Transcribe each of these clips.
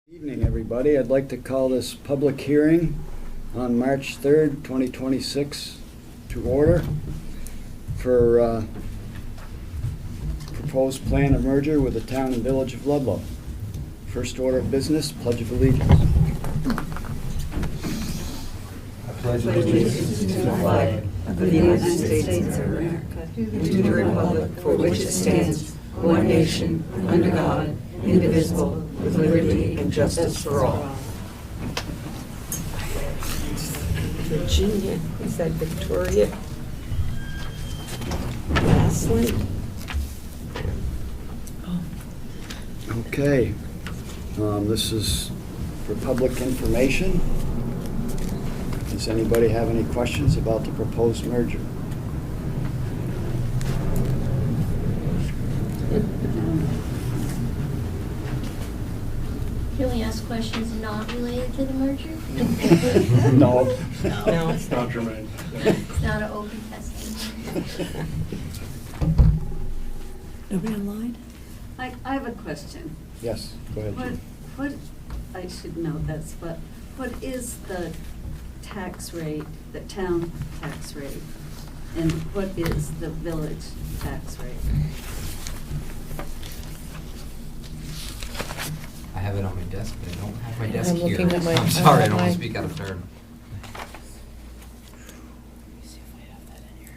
Evening, everybody. I'd like to call this public hearing on March 3rd, 2026 to order for proposed plan of merger with the town and village of Ludlow. First order of business, Pledge of Allegiance. I pledge allegiance to the flag of the United States of America and to the republic for which it stands, one nation, under God, indivisible, with liberty and justice for all. Virginia, is that Victoria? Lastly? Okay. This is for public information. Does anybody have any questions about the proposed merger? Can we ask questions not related to the merger? No. No. It's not germane. It's not an open testimony. Nobody online? I have a question. Yes, go ahead, Jim. What, I should know this, but what is the tax rate, the town tax rate? And what is the village tax rate? I have it on my desk, but I don't have my desk I'm here. looking at my- I'm sorry, I don't my- want to speak out of turn. See if I have that in here.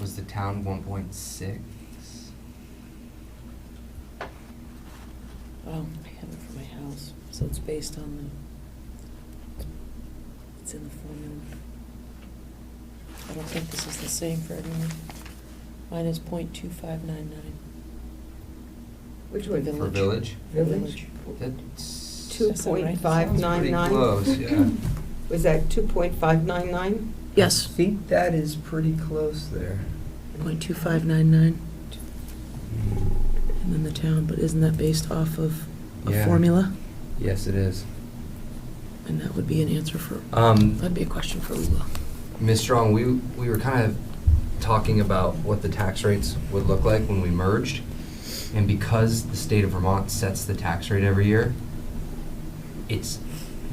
Was the town 1.6? Oh, I have it for my house, so it's based on it's in the formula. I don't think this is the same for everyone. Mine is .2599. Which one? For village? Village? That's... Two Is that right? point five Sounds nine pretty nine? close, yeah. Was that 2.599? Yes, I think that is pretty close there. .2599. And then the town, but isn't that based off of a Yeah. formula? Yes, it is. And that would be an answer for, Um, that'd be a question for Lula. Ms. Strong, we were kind of talking about what the tax rates would look like when we merged. And because the state of Vermont sets the tax rate every year,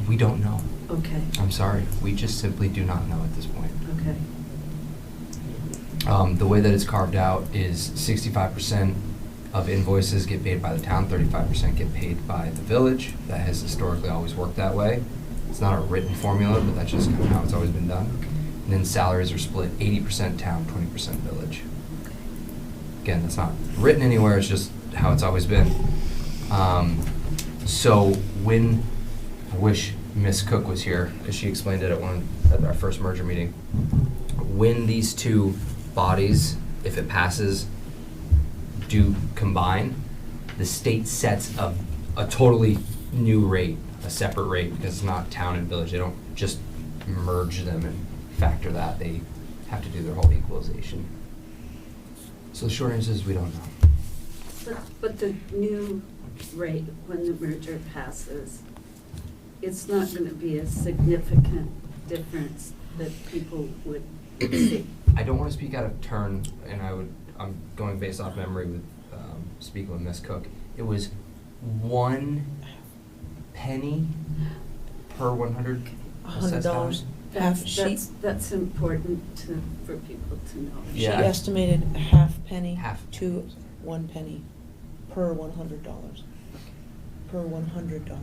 we don't know. Okay, I'm sorry, we just simply do not know at this point. okay. The way that it's carved out is 65% of invoices get paid by the town, 35% get paid by the village. That has historically always worked that way. It's not a written formula, but that's just kind of how it's always been done. And then salaries are split 80% town, 20% village. Again, that's not written anywhere, it's just how it's always been. So when, I wish Ms. Cook was here, as she explained it at our first merger meeting. When these two bodies, if it passes, do combine, the state sets a totally new rate, a separate rate, because it's not town and village. They don't just merge them and factor that. They have to do their whole equalization. So the short answer is we don't know. But the new rate, when the merger passes, it's not gonna be a significant difference that people would see. I don't want to speak out of turn, and I'm going based off memory with speaking with Ms. Cook. It was 1 penny per 100 assessed $100. That's, Half sheet. that's important for people to know. She Yeah. estimated a half penny Half. to 1 penny per $100. Per $100.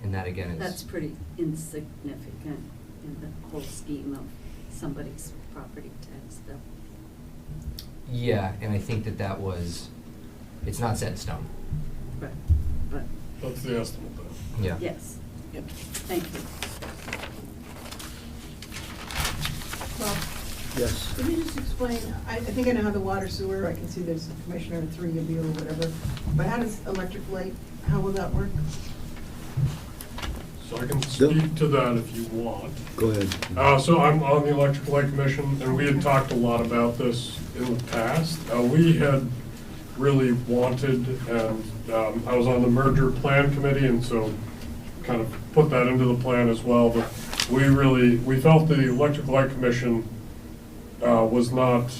And that again is... That's pretty insignificant in the whole scheme of somebody's property tax bill. Yeah, and I think that was, it's not set in stone. Right, but, That's the estimate, though. Yeah. yes, Yep. thank you. Well, Yes. can you just explain, I think I know how the water sewer, I can see there's a commissioner and 3 of you or whatever, but how does electric light, how will that work? So I can speak to that if you want. Go ahead. So I'm on the Electric Light Commission, and we had talked a lot about this in the past. We had really wanted, and I was on the merger plan committee, and so kind of put that into the plan as well. But we felt the Electric Light Commission was not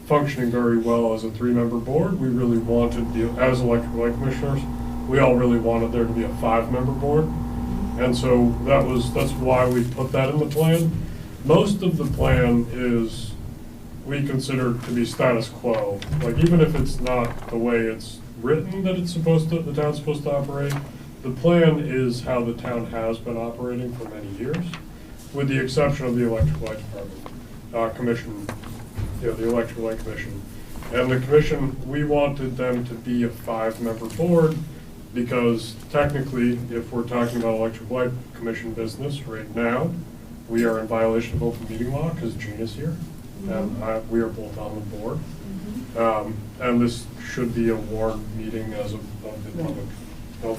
functioning very well as a 3-member board. We really wanted, as electric light commissioners, we all really wanted there to be a 5-member board. And so that's why we put that in the plan. Most of the plan is, we consider to be status quo. Like, even if it's not the way it's written that it's the town's supposed to operate, the plan is how the town has been operating for many years, with the exception of the Electric Light Department, Commission, the Electric Light Commission. And the commission, we wanted them to be a 5-member board, because technically, if we're talking about Electric Light Commission business right now, we are in violation of open meeting law, because Gene is here, and we are both on the board. And this should be a warned meeting as of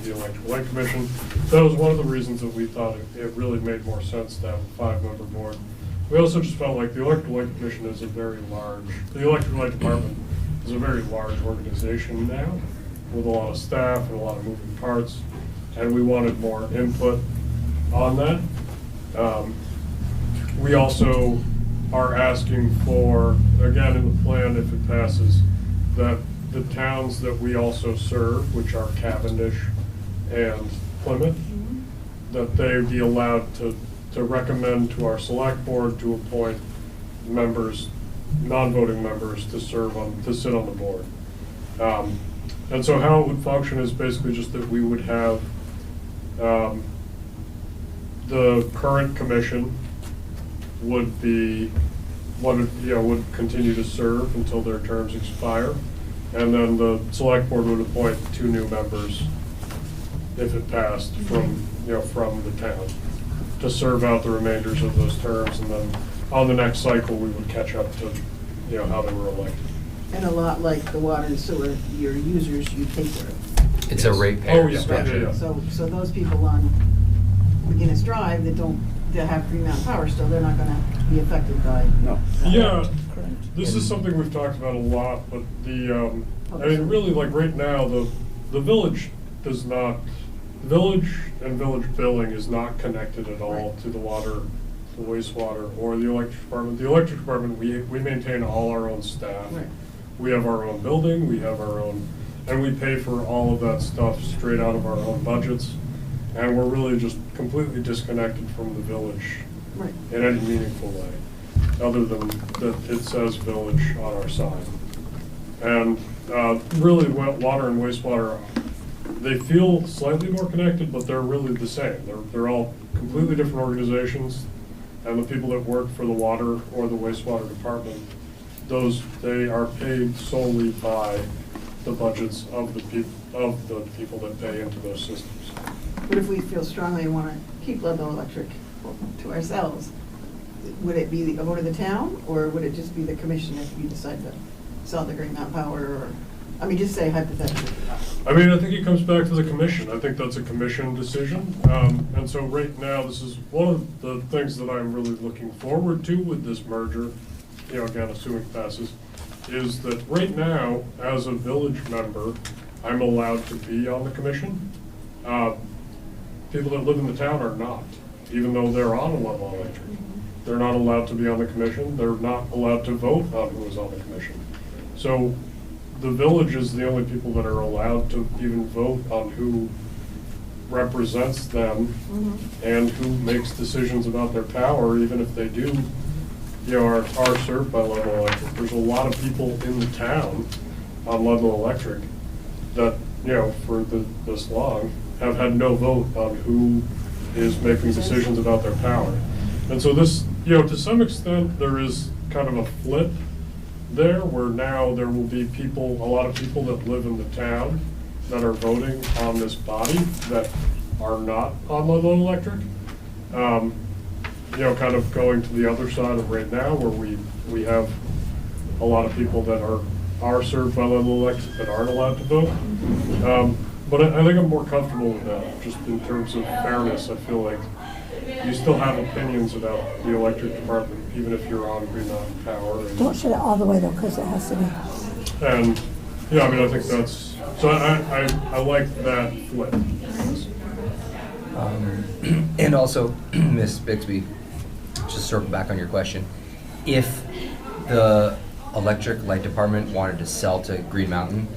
the Electric Light Commission. That was one of the reasons that we thought it really made more sense to have a 5-member board. We also just felt like the Electric Light Commission is the Electric Light Department is a very large organization now, with a lot of staff and a lot of moving parts, and we wanted more input on that. We also are asking for, again, in the plan, if it passes, that the towns that we also serve, which are Cavendish and Plymouth, that they be allowed to recommend to our select board to appoint members, non-voting members, to sit on the board. And so how it would function is basically just that we would have the current commission would continue to serve until their terms expire, and then the select board would appoint 2 new members if it passed from the town to serve out the remainders of those terms, and then on the next cycle we would catch up to how they were elected. And a lot like the water and sewer, your users, you pay for it. It's a ratepayer Oh, yeah. structure. Yeah. So those people on McGinnis Drive that have Green Mountain Power still, they're not gonna be affected by. No. Yeah, this is something we've talked about a lot, but really, like right now, the village and village billing is not connected at all to the water, the wastewater, or the electric department. The electric department, we maintain all our own staff. Right. We have our own building, we have our own, and we pay for all of that stuff straight out of our own budgets. And we're really just completely disconnected from the village Right. in any meaningful way, other than that it says village on our sign. And really, water and wastewater, they feel slightly more connected, but they're really the same. They're all completely different organizations, and the people that work for the water or the wastewater department, they are paid solely by the budgets of the people that pay into those systems. But if we feel strongly and wanna keep Ludlow Electric to ourselves, would it be a vote of the town, or would it just be the commission if you decide to sell the Green Mountain Power, or, just say hypothetically? I think it comes back to the commission. I think that's a commission decision. And so right now, this is one of the things that I'm really looking forward to with this merger, again, assuming it passes, is that right now, as a village member, I'm allowed to be on the commission. People that live in the town are not, even though they're on a Ludlow Electric. They're not allowed to be on the commission. They're not allowed to vote on who is on the commission. So the village is the only people that are allowed to even vote on who represents them and who makes decisions about their power, even if they do, are served by Ludlow Electric. There's a lot of people in the town on Ludlow Electric that, for this long, have had no vote on who is making decisions about their power. And so this, to some extent, there is kind of a flip there, where now there will be a lot of people that live in the town that are voting on this body that are not on Ludlow Electric. Kind of going to the other side of right now, where we have a lot of people that are served by Ludlow Electric that aren't allowed to vote. But I think I'm more comfortable with that, just in terms of fairness. I feel like you still have opinions about the electric department, even if you're on Green Mountain Power. Don't shut it all the way though, because it has to be. And, I think that's, so I like that flip. And also, Ms. Bixby, just circle back on your question. If the electric light department wanted to sell to Green Mountain,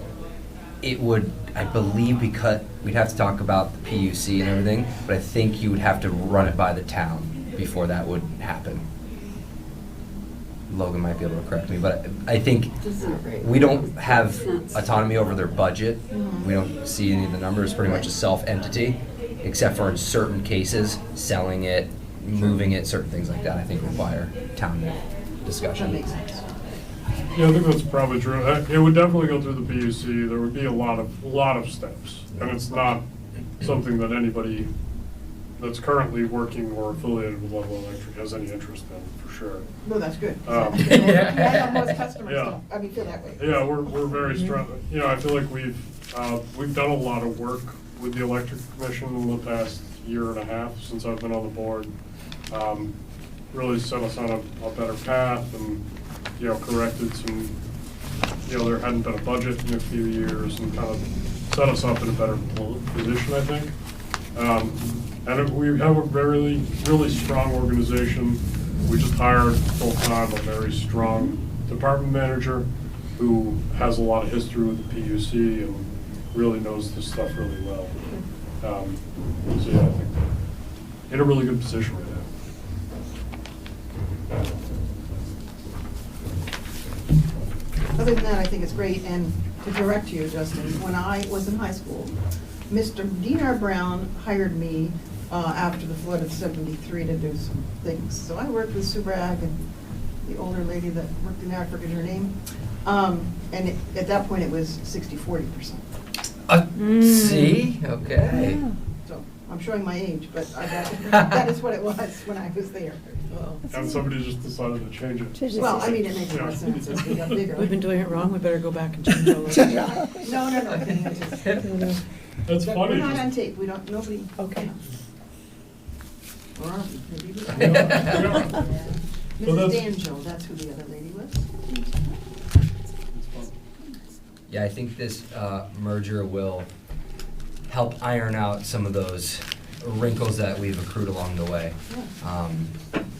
It would, I believe, because we'd have to talk about the PUC and everything, but I think you would have to run it by the town before that would happen. Logan might be able to correct me, but I think That's not right. we don't have That's- autonomy over their budget. We don't see any of the numbers, pretty much a self-entity, except for in certain cases, selling it, moving it, certain things like that, I think require town discussion. That makes sense. Yeah, I think that's probably true. It would definitely go through the PUC. There would be a lot of steps. And it's not something that anybody that's currently working or affiliated with Ludlow Electric has any interest in, for sure. No, that's good. Yeah. I know most customers Yeah. don't, I mean, feel that way. Yeah, we're very strong. You know, I feel like we've done a lot of work with the Electric Commission in the past year and a half since I've been on the board. Really set us on a better path and, you know, corrected some, you know, there hadn't been a budget in a few years and kind of set us up in a better position, I think. And we have a really strong organization. We just hired full-time a very strong department manager who has a lot of history with the PUC and really knows this stuff really well. So yeah, I think in a really good position right now. Other than that, I think it's great, and to direct you, Justin, when I was in high school, Mr. D.R. Brown hired me after the flood of '73 to do some things. So I worked with Subrag and the older lady that worked in there, I forget her name. At that point, it was 60-40%. See, okay. So I'm showing my age, but that is what it was when I was there. And somebody just decided to change it. Well, I mean, it makes more sense as we got bigger. We've been doing it wrong, we better go back and change all of it. No. That's But funny. we're not just- on tape, we don't, nobody. Okay. Or are we? Maybe we are. We are. So Mrs. that's- Danjo, that's who the other lady was. Yeah, I think this merger will help iron out some of those wrinkles that we've accrued along the way.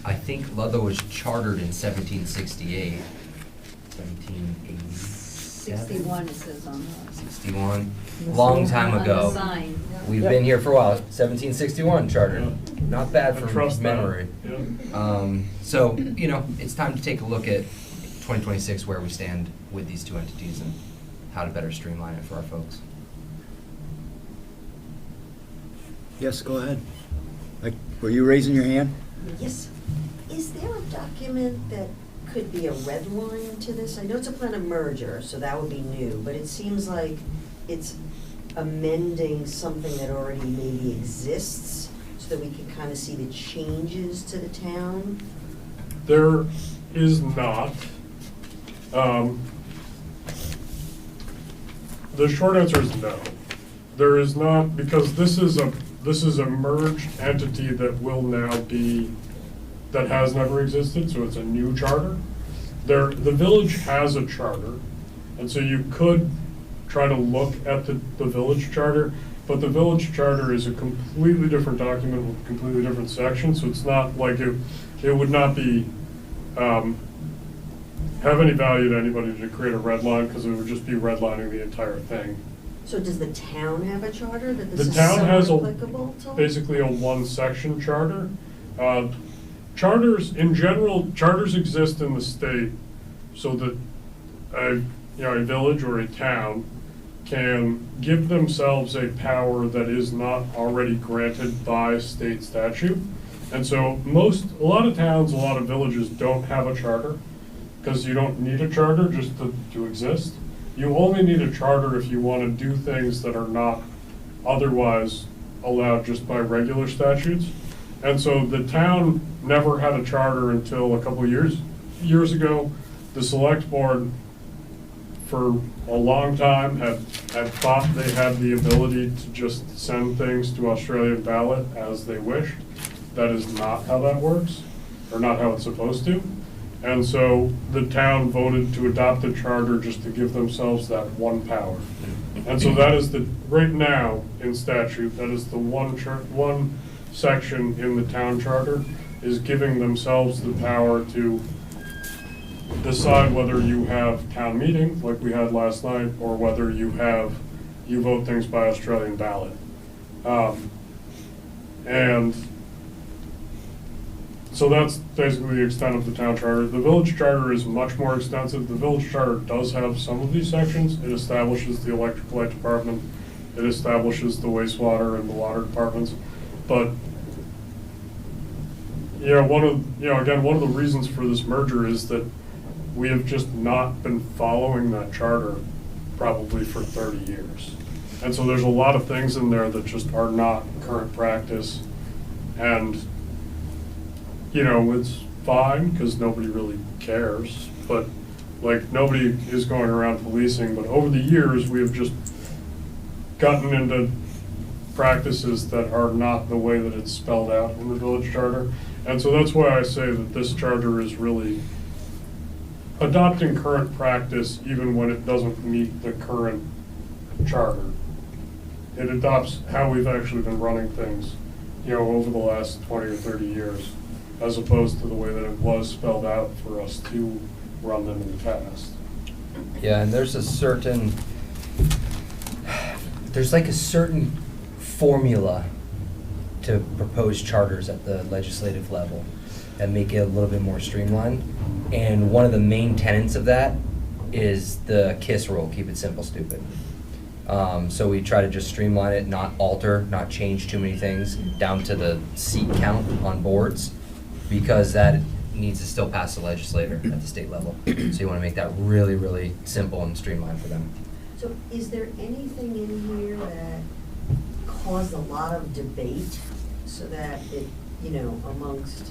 I think Ludlow was chartered in 1768, 1787? 61 it says on the. 61, long time on the ago. sign. We've been here for a while, 1761 chartered, not bad I for trust that. memory. Yeah. So, you know, it's time to take a look at 2026, where we stand with these two entities and how to better streamline it for our folks. Yes, go ahead. Were you raising your hand? Yes. Is there a document that could be a red line to this? I know it's a plan of merger, so that would be new, but it seems like it's amending something that already maybe exists so that we can kind of see the changes to the town. There is not. The short answer is no. There is not, because this is a merged entity that will now be, that has never existed, so it's a new charter. The village has a charter, and so you could try to look at the village charter, but the village charter is a completely different document with completely different sections, so it's not like it would not be, have any value to anybody to create a red line, because it would just be redlining the entire thing. So does the town have a charter that this The is town has somewhat applicable to? basically a one-section charter. Charters, in general, charters exist in the state so that a village or a town can give themselves a power that is not already granted by state statute. And so a lot of towns, a lot of villages don't have a charter, because you don't need a charter just to exist. You only need a charter if you want to do things that are not otherwise allowed just by regular statutes. And so the town never had a charter until a couple years ago. The select board, for a long time, had thought they had the ability to just send things to Australian ballot as they wished. That is not how that works, or not how it's supposed to. And so the town voted to adopt a charter just to give themselves that one power. And so that is right now in statute, that is the one section in the town charter is giving themselves the power to decide whether you have town meeting, like we had last night, or whether you have you vote things by Australian ballot. And so that's basically the extent of the town charter. The village charter is much more extensive. The village charter does have some of these sections. It establishes the electric light department. It establishes the wastewater and the water departments. But, one of the reasons for this merger is that we have just not been following that charter probably for 30 years. And so there's a lot of things in there that just are not current practice. And, it's fine because nobody really cares. But, nobody is going around policing. But over the years, we have just gotten into practices that are not the way that it's spelled out in the village charter. And so that's why I say that this charter is really adopting current practice even when it doesn't meet the current charter. It adopts how we've actually been running things, over the last 20 or 30 years, as opposed to the way that it was spelled out for us to run them in the past. Yeah, and there's a certain formula to propose charters at the legislative level and make it a little bit more streamlined. And one of the main tenets of that is the KISS rule, keep it simple, stupid. So we try to just streamline it, not alter, not change too many things, down to the seat count on boards, because that needs to still pass the legislator at the state level. So you want to make that really, really simple and streamlined for them. So is there anything in here that caused a lot of debate so that it, amongst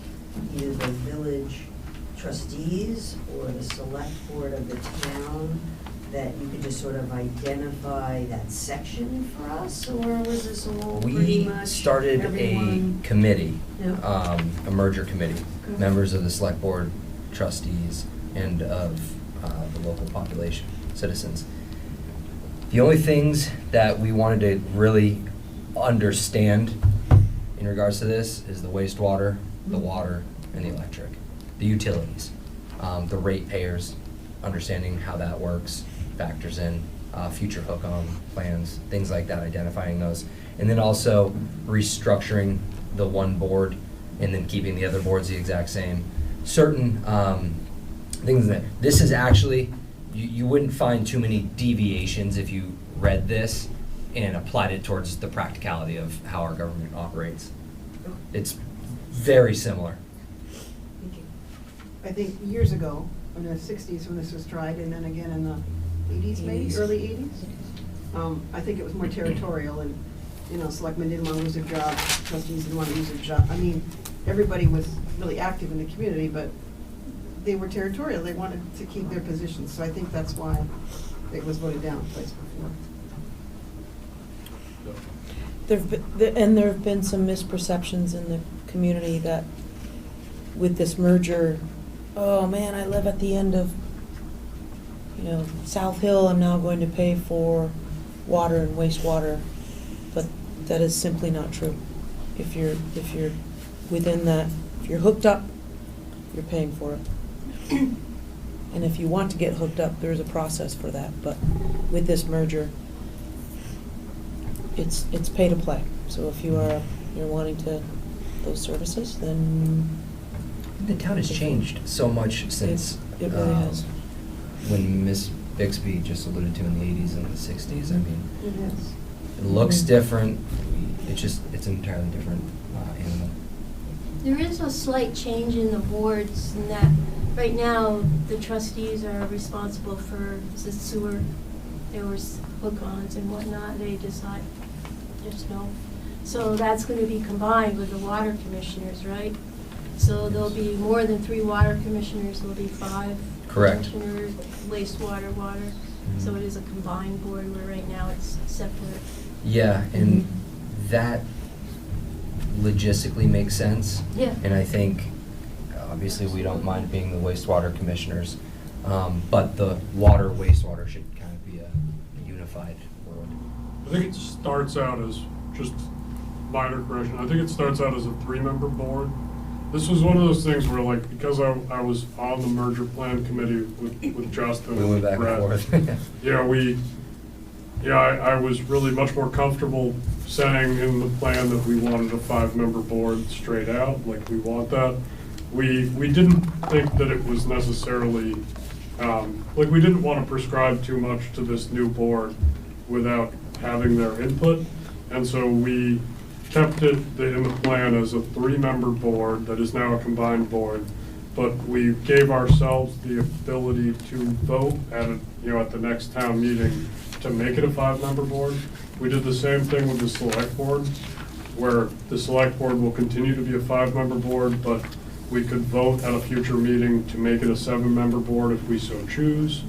either the village trustees or the select board of the town, that you could just sort of identify that section for us, or was this all pretty We much started everyone? a committee, Yeah. a merger committee, Okay. members of the select board, trustees, and of the local population, citizens. The only things that we wanted to really understand in regards to this is the wastewater, the water, and the electric, the utilities, the ratepayers, understanding how that works, factors in future hook-on plans, things like that, identifying those. And then also restructuring the one board and then keeping the other boards the exact same. Certain things that, this is actually, you wouldn't find too many deviations if you read this and applied it towards the practicality of how our government operates. It's very similar. Thank you. I think years ago, in the 60s when this was tried, and then again in the 80s maybe, early 80s. I think it was more territorial, and, selectmen didn't want to lose their jobs, trustees didn't want to lose their job. I mean, everybody was really active in the community, but they were territorial. They wanted to keep their positions, so I think that's why it was voted down twice before. There have been some misperceptions in the community that with this merger, oh man, I live at the end of, South Hill, I'm now going to pay for water and wastewater, but that is simply not true. If you're within that, if you're hooked up, you're paying for it. And if you want to get hooked up, there's a process for that, but with this merger, it's pay to play. So if you're wanting those services, then The town has changed so much since. it really has. When Ms. Bixby just alluded to in the 80s and the 60s, I mean, It is. it looks different, it's an entirely different animal. There is a slight change in the boards in that right now the trustees are responsible for the sewer. There was hook-ons and whatnot, they decide, there's no. So that's going to be combined with the water commissioners, right? So there'll be more than 3 water commissioners, there'll be 5 Correct. commissioners, wastewater, water. So it is a combined board where right now it's separate. Yeah, and that logistically makes sense. Yeah. And I think, obviously, we don't mind being the wastewater commissioners, but the water, wastewater should kind of be a unified board. I think it starts out as, just minor correction, I think it starts out as a 3-member board. This was one of those things where, because I was on the merger plan committee with Justin. We went back and Brett, forth. we yeah, I was really much more comfortable saying in the plan that we wanted a 5-member board straight out, like we want that. We didn't think that it was necessarily, like we didn't want to prescribe too much to this new board without having their input. And so we kept it in the plan as a 3-member board that is now a combined board. But we gave ourselves the ability to vote at the next town meeting to make it a 5-member board. We did the same thing with the select board, where the select board will continue to be a 5-member board, but we could vote at a future meeting to make it a 7-member board if we so choose.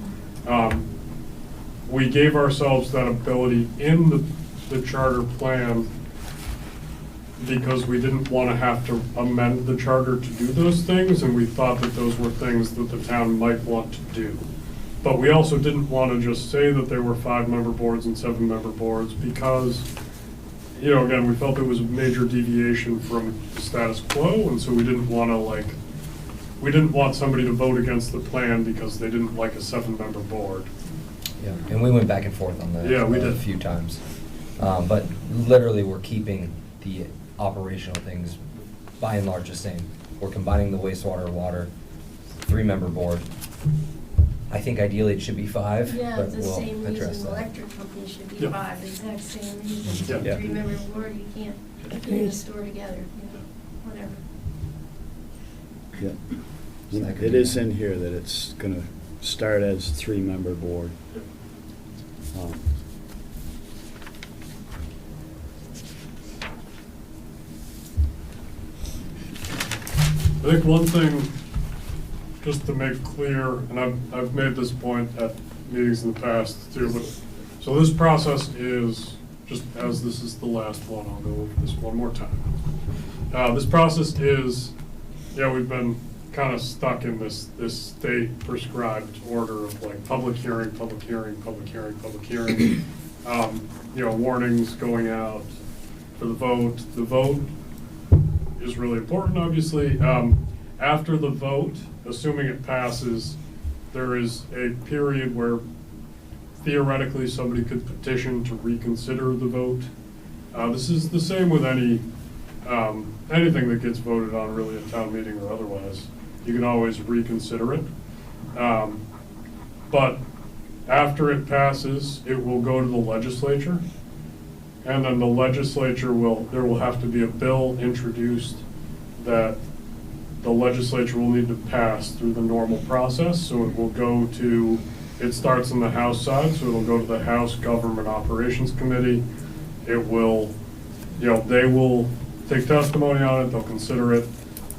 We gave ourselves that ability in the charter plan because we didn't want to have to amend the charter to do those things, and we thought that those were things that the town might want to do. But we also didn't want to just say that there were 5-member boards and 7-member boards because, again, we felt it was a major deviation from the status quo, and so we didn't want somebody to vote against the plan because they didn't like a 7-member board. Yeah, and we went back and forth on that. Yeah, we did. A few times. But literally, we're keeping the operational things by and large the same. We're combining the wastewater, water, 3-member board. I think ideally it should be 5, Yeah, but it's the we'll same address reason the that. electric company should be Yeah. 5, the exact same reason. Yeah. 3-member board, you can't be in a store together, whatever. Yeah. So that could It be is done. in here that it's gonna start as 3-member board. Um, I think one thing, just to make clear, and I've made this point at meetings in the past too, but, so this process is, just as this is the last one, I'll go over this one more time. This process is, we've been kind of stuck in this state prescribed order of like public hearing, public hearing, public hearing, public hearing. Warnings going out for the vote. The vote is really important, obviously. After the vote, assuming it passes, there is a period where theoretically somebody could petition to reconsider the vote. This is the same with anything that gets voted on really at town meeting or otherwise. You can always reconsider it. But after it passes, it will go to the legislature. And then the legislature there will have to be a bill introduced that the legislature will need to pass through the normal process. So it will go to, it starts on the House side, so it'll go to the House Government Operations Committee. It will, they will take testimony on it, they'll consider it,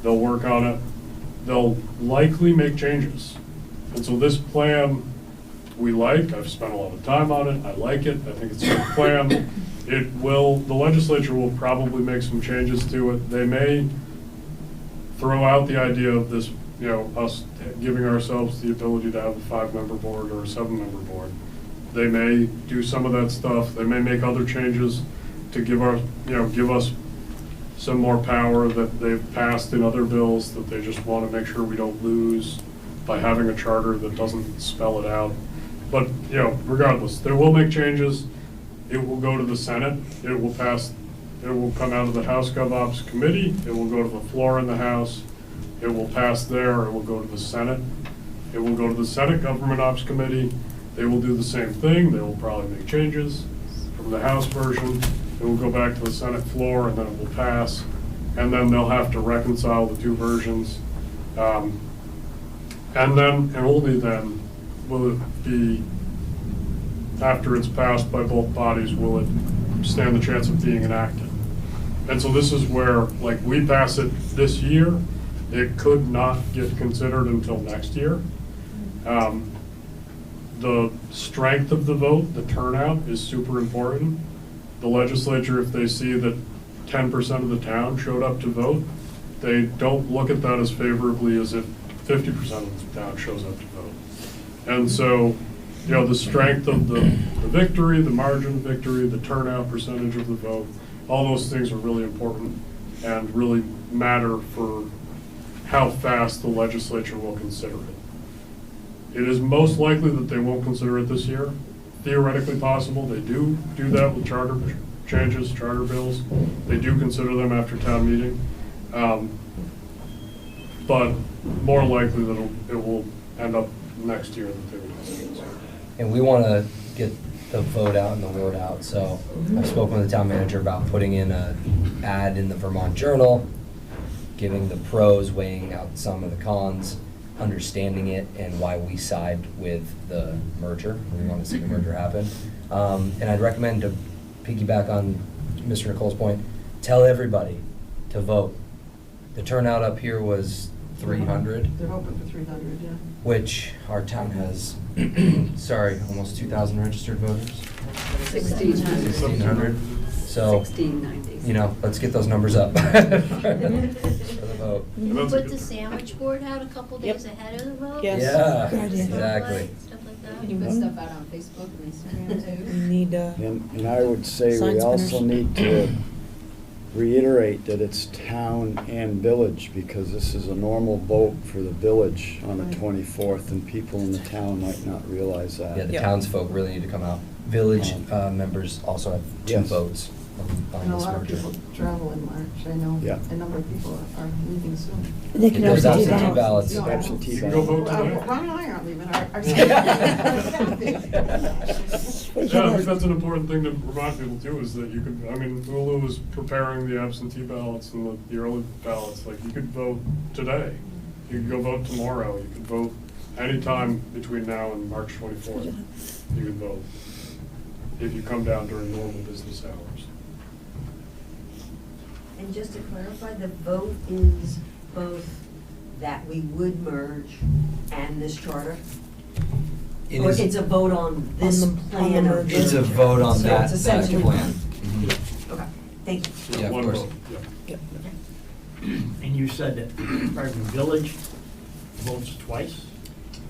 they'll work on it, they'll likely make changes. And so this plan, I've spent a lot of time on it, I like it, I think it's a good plan. The legislature will probably make some changes to it. They may throw out the idea of this, us giving ourselves the ability to have a 5-member board or a 7-member board. They may do some of that stuff. They may make other changes to give us some more power that they've passed in other bills that they just want to make sure we don't lose by having a charter that doesn't spell it out. But, regardless, they will make changes. It will go to the Senate. It will pass. It will come out of the House Gov Ops Committee. It will go to the floor in the House. It will pass there. It will go to the Senate. It will go to the Senate Government Ops Committee. They will do the same thing. They will probably make changes from the House version. It will go back to the Senate floor, and then it will pass. And then they'll have to reconcile the two versions. And only then will it be, after it's passed by both bodies, will it stand the chance of being enacted. And so this is where, we pass it this year, it could not get considered until next year. The strength of the vote, the turnout, is super important. The legislature, if they see that 10% of the town showed up to vote, they don't look at that as favorably as if 50% of the town shows up to vote. And so, the strength of the victory, the margin of victory, the turnout percentage of the vote, all those things are really important and really matter for how fast the legislature will consider it. It is most likely that they won't consider it this year. theoretically possible. They do that with charter changes, charter bills. They do consider them after town meeting. But more likely that it will end up next year that they would consider this. And we want to get the vote out and the word out, so I've spoken with the town manager about putting in an ad in the Vermont Journal, giving the pros, weighing out some of the cons, understanding it, and why we side with the merger. We want to see the merger happen. And I'd recommend, to piggyback on Mr. Nicole's point, tell everybody to vote. The turnout up here was 300. They're hoping for 300, yeah. Which our town has, almost 2,000 registered voters. 1,600. So, 1690. Let's get those numbers up for the vote. And that's a Put good the thing. sandwich board out a couple days ahead of the vote? Yes. Yeah, Stuff like- exactly. Stuff like that. Can you put stuff out on Facebook and Instagram too? We need, And I would say we Sign also spinners. need to reiterate that it's town and village, because this is a normal vote for the village on the Right. 24th, and people in the town might not realize that. Yeah, the Yep. townsfolk really need to come out. Village members also have 2 Yes. votes on And a this lot of merger. people travel in March. I know Yeah. a number of people are leaving soon. They Get those absentee ballots. No, Absentee You can go ballot. vote today. Ron and I aren't leaving. Yeah, I think that's an important thing to remind people too, is that you could, Lulu is preparing the absentee ballots and the early ballots, like, you could vote today. You could go vote tomorrow, you could vote anytime between now and March 24th. You could vote, if you come down during normal business hours. And just to clarify, the vote is both that we would merge and this charter? It Or is- it's a vote on this On the plan of merger. It's a merger? vote on So that it's essentially- plan. Mhm. Okay, thank you. Yeah, of One course. vote, yeah. And you said that Brighton Village votes twice?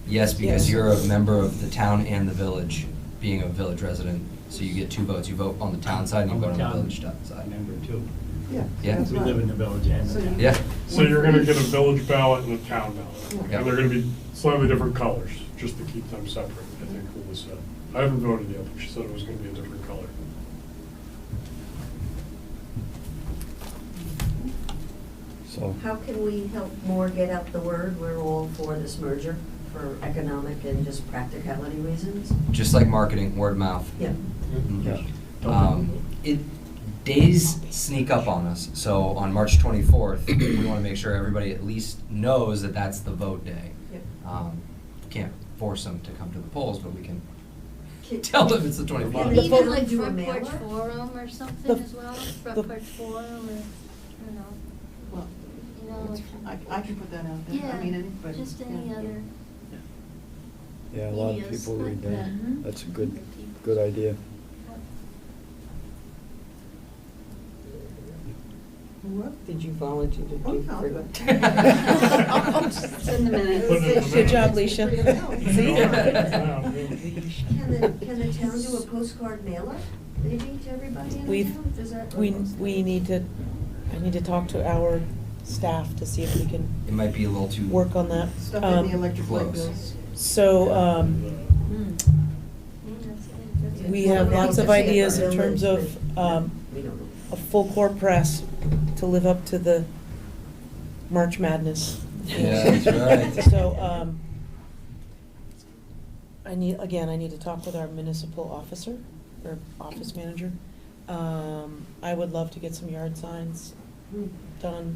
Yes, because Yes. you're a member of the town and the village, being a village resident, so you get 2 votes. You vote on the town side and you I'm vote on the town village side. Member too. Yeah. Yeah. that's We right. live in the village and So the town. you- Yeah. So you're gonna get a village ballot and a town ballot. Yeah. And they're gonna be slightly different colors, just to keep them separate, I think Lulu said. I haven't voted yet, but she said it was gonna be a different color. So, How can we help more get out the word? We're all for this merger for economic and just practicality reasons. Just like marketing, word of mouth. Yeah. yeah. Days sneak up on us, so on March 24th, we want to make sure everybody at least knows that that's the vote day. Yep. Can't force them to come to the polls, but we can Can- tell them it's the Can 24th. we The Even vote- like do a front porch mailer? forum or something The- as well, front the- porch forum or, Well, you know, I can put that out there. yeah, I mean, anybody. just any yeah. other Yeah, a lot of medias people like read that. that. That's a good idea. What? did you volunteer to Oh, do? I'll for- do it. Send the minutes. Put it in the Good job, minutes. Leisha. Can the town do a postcard mailer, maybe, to everybody in the We've- town? Does that? We need to, I need to talk to our staff to see if we can It might be a little too. work on that. Stuff in the Um, electric light close. bills. So, That's we it. have Well, lots of we could say ideas for in terms village, of, but we don't know. a full court press to live up to the March Madness. Yeah, that's right. So, I need to talk with our municipal officer, or office manager. I would love to get some yard signs done.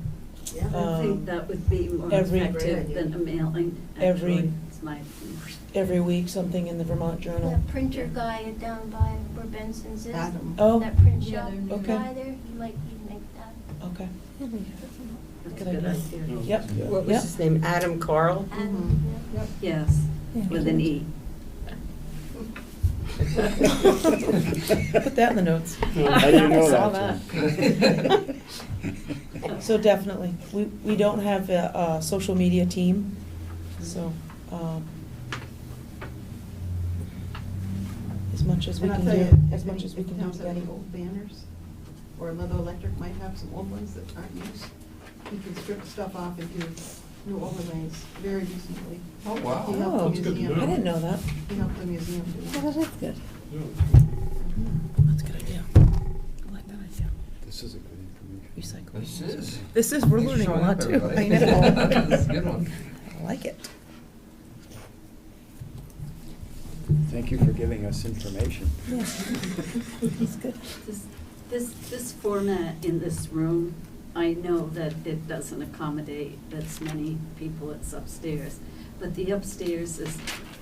Yeah. I think that would be more Every- effective than a mailing, Every- actually, it's my. Every week, something in the Vermont Journal. That printer guy down by where Benson's is. Adam. Oh. That print Yeah, shop they're Okay. guy there, he'd make that. Okay. That's a Good good idea. idea. Yep. Yeah. What was his name, Adam Carl? And, yeah. Yes, Yeah. with an E. Put that in the notes. How do you know Saw that, So definitely, we don't have a social media team, so, as much as we And I'll can tell you, do, as if much as we any can do towns have any together. old banners, or Ludlow Electric might have some old ones that aren't used, you can strip stuff off and do new overlays very reasonably. Oh, wow. He helped the Oh. That's good to museum. know. I didn't know that. He helped the museum do Oh, that. that's good. Yeah. That's a good idea. I like that idea. This is a good information. Recycle. This is. This is, we're Thanks for learning a showing lot up, too. everybody. I know. This is a good one. I like it. Thank you for giving us information. Yeah. That's good. This format in this room, I know that it doesn't accommodate as many people as upstairs, but the upstairs is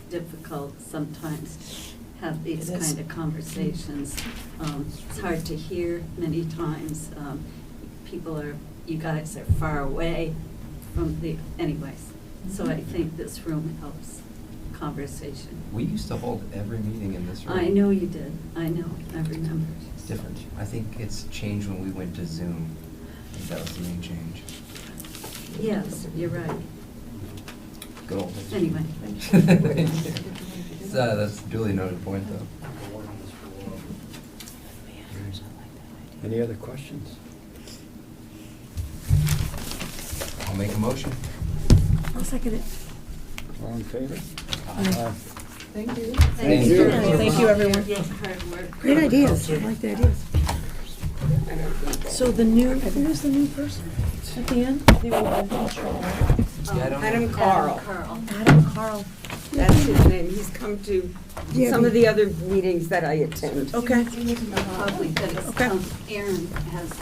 difficult sometimes to have these It is. kind of conversations. It's hard to hear many times. People are, you guys are far away from the, anyways. So I think this room helps conversation. We used to hold every meeting in this room. I know you did, I know, I remember. It's different. I think it's changed when we went to Zoom. I think that was the main change. Yes, you're right. Good old days. Anyway. That's a duly noted point, though. Any other questions? I'll make a motion. I'll second it. All in favor? Aye. Thank you. Thank you. Thank you, everyone. Hard work. Great ideas. I like the ideas. So the new, who's the new person at the end? The old administrator. Yeah, I don't know. Adam Carl. Adam Carl. That's his name. He's come to some of the other meetings that I attend. Okay. Probably, but it's, Okay. Aaron has